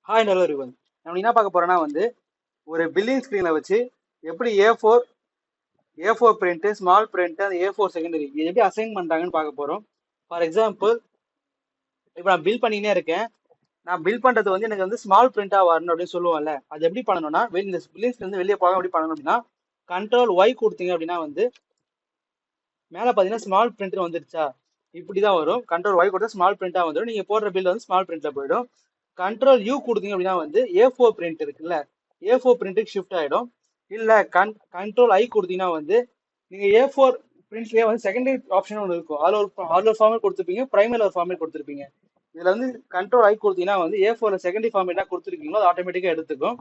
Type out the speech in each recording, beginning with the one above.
Hi நல்ல everyone. நம்ம என்ன பார்க்க போறோம்னா ஒரு பில்லிங் ஸ்க்ரீன்ல வச்சு எப்படி A four print small print அந்த ஏ4 செகண்டரி இது எப்படி அசைன் பண்றாங்கன்னு பார்க்க போறோம். ஃபார் எக்ஸாம்பிள் இப்போ நான் பில் பண்ணினே இருக்கேன். நான் பில் பண்றது எனக்கு ஸ்மால் பிரிண்டா வரணும் அப்படின்னு சொல்லுவாங்கல்ல. அது எப்படி பண்ணணும்னா இந்த பில்லிங் ஸ்க்ரீன் வெளியே போக எப்படி பண்ணணும் அப்படின்னா கண்ட்ரோல் ஒய் கொடுத்தீங்க அப்படின்னா மேலே பார்த்தீங்கன்னா ஸ்மால் பிரிண்ட் வந்துருச்சா இப்படிதான் வரும். கண்ட்ரோல் ஒய் கொடுத்தா ஸ்மால் பிரிண்டா வந்துடும். நீங்க போடுற பில் ஸ்மால் பிரிண்ட்ல போயிடும். கண்ட்ரோல் யூ கொடுத்தீங்க அப்படின்னா ஏ4 பிரிண்ட் இருக்குல்ல ஏ4 பிரிண்ட்டுக்கு ஷிஃப்ட் ஆயிடும். இல்ல கண்ட்ரோல் ஐ கொடுத்தீங்கன்னா நீங்க ஏ4 பிரிண்ட்லயே செகண்டரி ஆப்ஷன் ஒன்று இருக்கும். அதுல ஒரு ஃபார்மேட் கொடுத்துருப்பீங்க, பிரைமரியில் ஒரு ஃபார்மேட் கொடுத்துருப்பீங்க. இதுல கண்ட்ரோல் ஐ கொடுத்தீங்கன்னா ஏ4ல செகண்டரி ஃபார்மேட்டா கொடுத்துருக்கீங்களோ அது ஆட்டோமேட்டிக்கா எடுத்துக்கும்.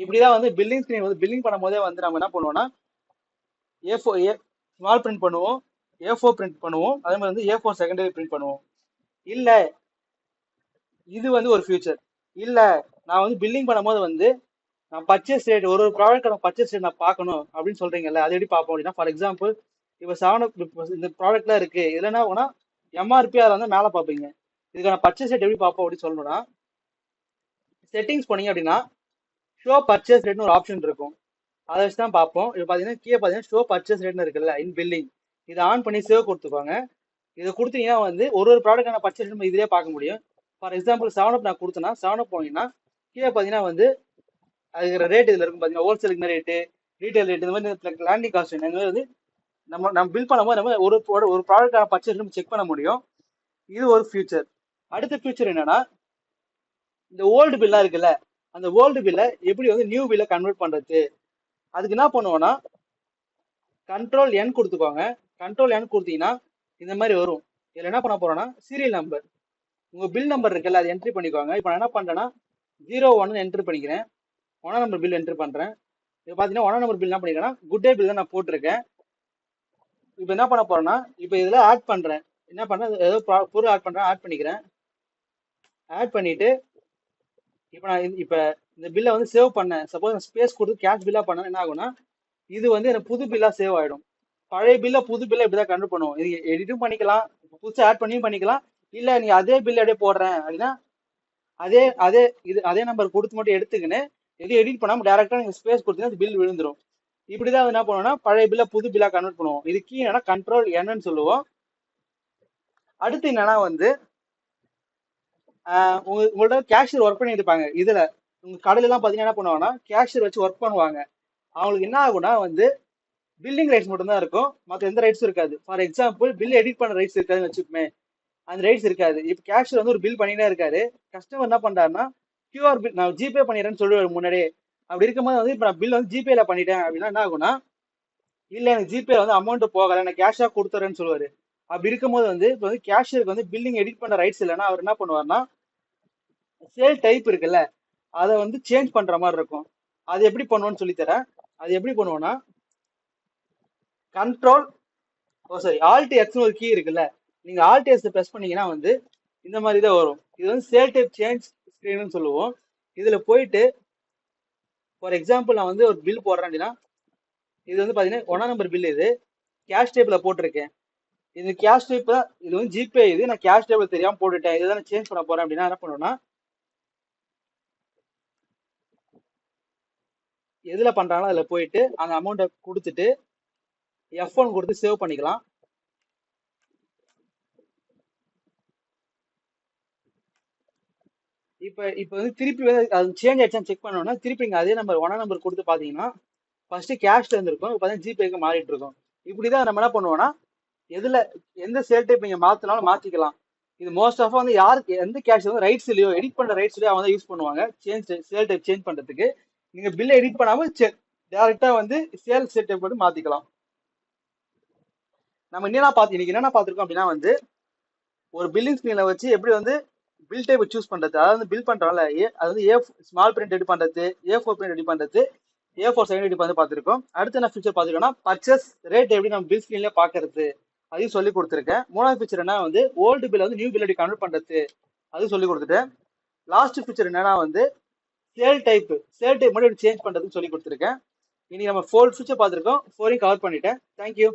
இப்படிதான் பில்லிங் ஸ்கிரீன் பில்லிங் பண்ணும் போதே நம்ம என்ன பண்ணுவோம்னா ஏ4 ஸ்மால் பிரிண்ட் பண்ணுவோம், ஏ4 பிரிண்ட் பண்ணுவோம், அதே மாதிரி ஏ4 செகண்டரி பிரிண்ட் பண்ணுவோம். இல்ல இது ஒரு ஃபியூச்சர். இல்ல நான் பில்லிங் பண்ணும்போது நான் பர்ச்சேஸ் ரேட் ஒரு ப்ராடக்டோட பர்ச்சேஸ் ரேட் நான் பார்க்கணும் அப்படின்னு சொல்றீங்கல்ல, அது எப்படி பார்ப்போம் அப்படின்னா ஃபார் எக்ஸாம்பிள் இப்போ 7 இந்த ப்ராடக்ட்லாம் இருக்கு. இதுல என்ன ஆகும்னா எம்ஆர்பி அதில் மேலே பார்ப்பீங்க. இதுக்கான பர்ச்சேஸ் ரேட் எப்படி பார்ப்போம் அப்படின்னு சொல்லணும்னா செட்டிங்ஸ் போனீங்க அப்படின்னா ஷோ பர்ச்சேஸ் ரேட்னு ஒரு ஆப்ஷன் இருக்கும். அதை வச்சு தான் பார்ப்போம். இப்போ பார்த்தீங்கன்னா கீழே பார்த்தீங்கன்னா ஷோ பர்ச்சேஸ் ரேட்னு இருக்குல்ல இன் பில்லிங், இதை ஆன் பண்ணி சேவ் கொடுத்துக்கோங்க. இதை கொடுத்தீங்கன்னா ஒரு ப்ராடக்டான பர்ச்சேஸ் ரேட் நம்ம இதிலே பார்க்க முடியும். ஃபார் எக்ஸாம்பிள் 7 நான் கொடுத்தேன்னா 7 போனீங்கன்னா கீழே பார்த்தீங்கன்னா அதுக்கு ரேட் இதில் இருக்கும். பார்த்தீங்கன்னா ஹோல்சேலுக்கு ரேட்டு, ரீட்டைல் ரேட், இந்த மாதிரி லேண்டிங் காஸ்ட் இந்த மாதிரி நம்ம பில் பண்ணும்போது நம்ம ஒரு ப்ராடக்டான பர்ச்சேஸ் நம்ம செக் பண்ண முடியும். இது ஒரு ஃபியூச்சர். அடுத்த ஃபியூச்சர் என்னன்னா இந்த ஓல்டு பில்லா இருக்குல்ல, அந்த ஓல்டு பில்லை எப்படி நியூ பில்லை கன்வெர்ட் பண்றது. அதுக்கு என்ன பண்ணுவோம்னா கண்ட்ரோல் என் கொடுத்துக்கோங்க. கண்ட்ரோல் என் கொடுத்தீங்கன்னா இந்த மாதிரி வரும். இதில் என்ன பண்ண போறோம்னா சீரியல் நம்பர், உங்க பில் நம்பர் இருக்குல்ல அது என்ட்ரி பண்ணிக்கோங்க. இப்போ நான் என்ன பண்றேன்னா 01 என்ட்ரி பண்ணிக்கிறேன். 1 நம்பர் பில் என்ட்ரி பண்றேன். இப்போ பார்த்தீங்கன்னா 1 நம்பர் பில் என்ன பண்ணிக்கிறேன்னா குட் டே பில் தான் நான் போட்டிருக்கேன். இப்போ என்ன பண்ண போறேன்னா இப்போ இதில் ஆட் பண்றேன். என்ன பண்ணேன், ஏதோ பொருள் ஆட் பண்றேன், ஆட் பண்ணிக்கிறேன். ஆட் பண்ணிட்டு இப்போ நான் இப்போ இந்த பில்லை சேவ் பண்ணேன். சப்போஸ் ஸ்பேஸ் கொடுத்து கேஷ் பில்லா பண்ணேன் என்ன ஆகும்னா இது எனக்கு புது பில்லா சேவ் ஆயிடும். பழைய பில்ல புது பில்ல இப்படிதான் கன்வெர்ட் பண்ணுவோம். இது எடிட்டும் பண்ணிக்கலாம், புதுசா ஆட் பண்ணியும் பண்ணிக்கலாம். இல்ல நீ அதே பில் அப்படியே போடுறேன் அப்படின்னா அதே அதே அதே நம்பர் கொடுத்து மட்டும் எடுத்துக்கின்னு எதுவும் எடிட் பண்ணாம டேரக்டா நீங்க ஸ்பேஸ் கொடுத்தீங்கன்னா பில் விழுந்துரும். இப்படிதான் என்ன பண்ணுவோம்னா பழைய பில்ல புது பில்லா கன்வெர்ட் பண்ணுவோம். இது கீ என்னன்னா கண்ட்ரோல் என்னன்னு சொல்லுவோம். அடுத்து என்னன்னா உங்கள்ட்ட கேஷியர் ஒர்க் பண்ணிட்டு இருப்பாங்க. இதுல உங்க கடையில எல்லாம் பாத்தீங்கன்னா என்ன பண்ணுவாங்கன்னா கேஷியர் வச்சு ஒர்க் பண்ணுவாங்க. அவங்களுக்கு என்ன ஆகும்னா பில்லிங் ரைட்ஸ் மட்டும் தான் இருக்கும், மற்ற எந்த ரைட்ஸும் இருக்காது. ஃபார் எக்ஸாம்பிள் பில் எடிட் பண்ண ரைட்ஸ் இருக்காதுன்னு வச்சுப்போமே, அந்த ரைட்ஸ் இருக்காது. இப்போ கேஷியர் ஒரு பில் பண்ணிட்டே இருக்காரு. கஸ்டமர் என்ன பண்றாருன்னா கியூஆர் பில் நான் ஜிபே பண்ணிடுறேன்னு சொல்லுவாரு முன்னாடியே. அப்படி இருக்கும்போது இப்போ நான் பில் ஜிபேல பண்ணிட்டேன் அப்படின்னா என்ன ஆகும்னா இல்ல எனக்கு ஜிபே அமௌண்ட் போகல நான் கேஷா கொடுத்துறேன்னு சொல்லுவாரு. அப்படி இருக்கும்போது இப்போ கேஷியருக்கு பில்லிங் எடிட் பண்ண ரைட்ஸ் இல்லைன்னா அவர் என்ன பண்ணுவாருன்னா சேல் டைப் இருக்குல்ல அதை சேஞ்ச் பண்ற மாதிரி இருக்கும். அது எப்படி பண்ணுவோம்னு சொல்லித்தரேன். அது எப்படி பண்ணுவோம்னா கண்ட்ரோல் ஆல்ட் எக்ஸ்னு ஒரு கீ இருக்குல்ல, நீங்க ஆல்ட் எக்ஸ் பிரஸ் பண்ணீங்கன்னா இந்த மாதிரி தான் வரும். இது சேல் டைப் சேஞ்ச் ஸ்கிரீன் சொல்லுவோம். இதுல போயிட்டு ஃபார் எக்ஸாம்பிள் நான் ஒரு பில் போடுறேன் அப்படின்னா இது பாத்தீங்கன்னா 1 நம்பர் பில், இது கேஷ் டைப்ல போட்டிருக்கேன். இது கேஷ் டைப் தான், இது ஜிபே. இது நான் கேஷ் டைப்ல தெரியாம போட்டுட்டேன், இதுதான் சேஞ்ச் பண்ண போறேன் அப்படின்னா என்ன பண்ணுவேன்னா எதுல பண்றாங்களோ அதுல போயிட்டு அந்த அமௌண்ட்டை கொடுத்துட்டு F1 கொடுத்து சேவ் பண்ணிக்கலாம். இப்போ திருப்பி அது சேஞ்ச் ஆயிடுச்சான்னு செக் பண்ணோம்னா திருப்பி இங்க அதே நம்பர் 1 நம்பர் கொடுத்து பாத்தீங்கன்னா ஃபர்ஸ்ட் கேஷ்ல இருந்திருக்கும், இப்போ ஜிபேக்கு மாறிட்டு இருக்கும். இப்படிதான் நம்ம என்ன பண்ணுவோம்னா எந்த சேல் டைப் நீங்க மாத்தினாலும் மாத்திக்கலாம். இது மோஸ்ட் ஆஃப் யாருக்கு எந்த கேஷ் ரைட்ஸ்லயோ எடிட் பண்ற ரைட்ஸ்லயோ அவங்க யூஸ் பண்ணுவாங்க சேல் டைப் சேஞ்ச் பண்றதுக்கு. நீங்க பில்ல எடிட் பண்ணாம டேரக்டா சேல் சேல் டைப் மட்டும் மாத்திக்கலாம். நம்ம இன்னைக்கு என்னென்ன பார்த்திருக்கோம் அப்படின்னா ஒரு பில்லிங் ஸ்கிரீன்ல வச்சு எப்படி பில் டைப் சூஸ் பண்றது, அதாவது பில் பண்றோம்ல அது ஏ ஸ்மால் பிரிண்ட் எடிட் பண்றது, ஏ4 பிரிண்ட் எடிட் பண்றது, ஏ4 செகண்ட் எடிட் பார்த்திருக்கோம். அடுத்து என்ன ஃபீச்சர் பார்த்திருக்கோம்னா பர்ச்சேஸ் ரேட் எப்படி நம்ம பில் ஸ்கிரீன்ல பாக்குறது அதையும் சொல்லி கொடுத்துருக்கேன். மூணாவது ஃபீச்சர் என்ன ஓல்டு பில் நியூ பில் எப்படி கன்வெர்ட் பண்றது அது சொல்லி கொடுத்துட்டேன். லாஸ்ட் ஃபீச்சர் என்னன்னா சேல் டைப் மட்டும் எப்படி சேஞ்ச் பண்றதுன்னு சொல்லி கொடுத்துருக்கேன். இன்னைக்கு நம்ம 4 ஃபீச்சர் பார்த்திருக்கோம். 4 கவர் பண்ணிட்டேன். தேங்க்யூ.